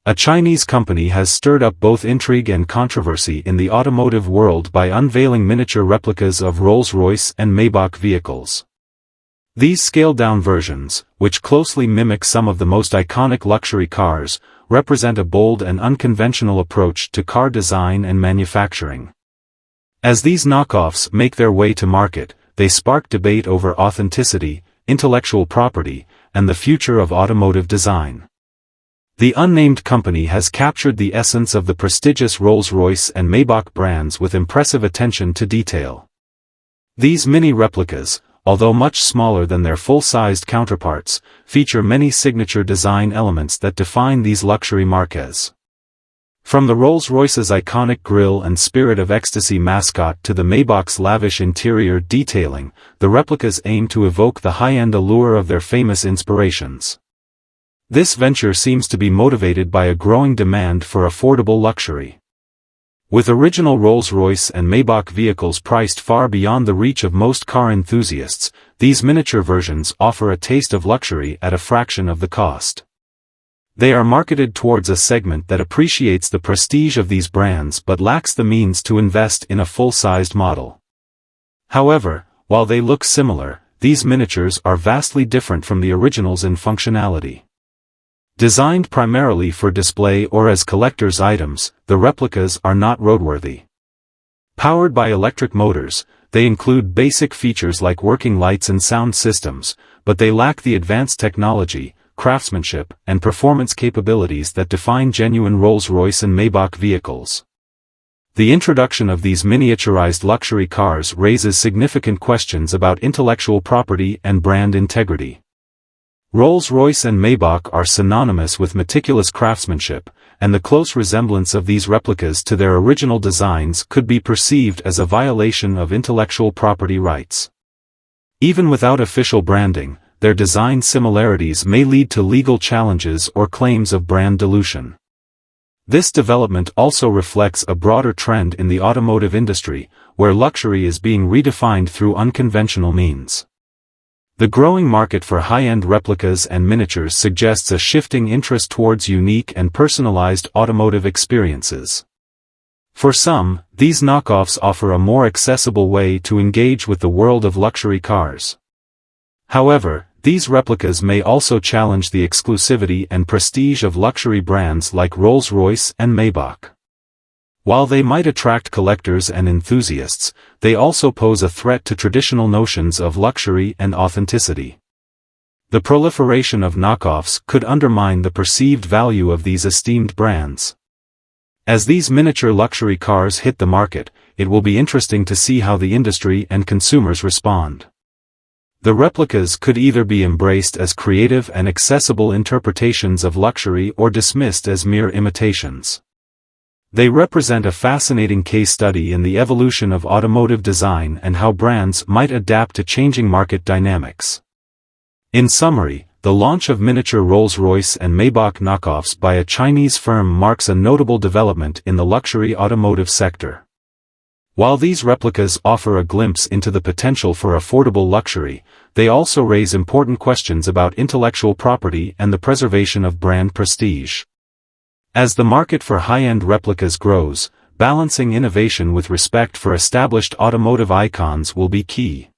A Chinese company has stirred up both intrigue and controversy in the automotive world by unveiling miniature replicas of Rolls-Royce and Maybach vehicles. These scaled-down versions, which closely mimic some of the most iconic luxury cars, represent a bold and unconventional approach to car design and manufacturing. As these knockoffs make their way to market, they spark debate over authenticity, intellectual property, and the future of automotive design. The unnamed company has captured the essence of the prestigious Rolls-Royce and Maybach brands with impressive attention to detail. These mini replicas, although much smaller than their full-sized counterparts, feature many signature design elements that define these luxury marques. From the Rolls-Royce's iconic grille and Spirit of Ecstasy mascot to the Maybach's lavish interior detailing, the replicas aim to evoke the high-end allure of their famous inspirations. This venture seems to be motivated by a growing demand for affordable luxury. With original Rolls-Royce and Maybach vehicles priced far beyond the reach of most car enthusiasts, these miniature versions offer a taste of luxury at a fraction of the cost. They are marketed towards a segment that appreciates the prestige of these brands but lacks the means to invest in a full-sized model. However, while they look similar, these miniatures are vastly different from the originals in functionality. Designed primarily for display or as collector's items, the replicas are not roadworthy. Powered by electric motors, they include basic features like working lights and sound systems, but they lack the advanced technology, craftsmanship, and performance capabilities that define genuine Rolls-Royce and Maybach vehicles. The introduction of these miniaturized luxury cars raises significant questions about intellectual property and brand integrity. Rolls-Royce and Maybach are synonymous with meticulous craftsmanship, and the close resemblance of these replicas to their original designs could be perceived as a violation of intellectual property rights. Even without official branding, their design similarities may lead to legal challenges or claims of brand dilution. This development also reflects a broader trend in the automotive industry, where luxury is being redefined through unconventional means. The growing market for high-end replicas and miniatures suggests a shifting interest towards unique and personalized automotive experiences. For some, these knockoffs offer a more accessible way to engage with the world of luxury cars. However, these replicas may also challenge the exclusivity and prestige of luxury brands like Rolls-Royce and Maybach. While they might attract collectors and enthusiasts, they also pose a threat to traditional notions of luxury and authenticity. The proliferation of knockoffs could undermine the perceived value of these esteemed brands. As these miniature luxury cars hit the market, it will be interesting to see how the industry and consumers respond. The replicas could either be embraced as creative and accessible interpretations of luxury or dismissed as mere imitations. They represent a fascinating case study in the evolution of automotive design and how brands might adapt to changing market dynamics. In summary, the launch of miniature Rolls-Royce and Maybach knockoffs by a Chinese firm marks a notable development in the luxury automotive sector. While these replicas offer a glimpse into the potential for affordable luxury, they also raise important questions about intellectual property and the preservation of brand prestige. As the market for high-end replicas grows, balancing innovation with respect for established automotive icons will be key.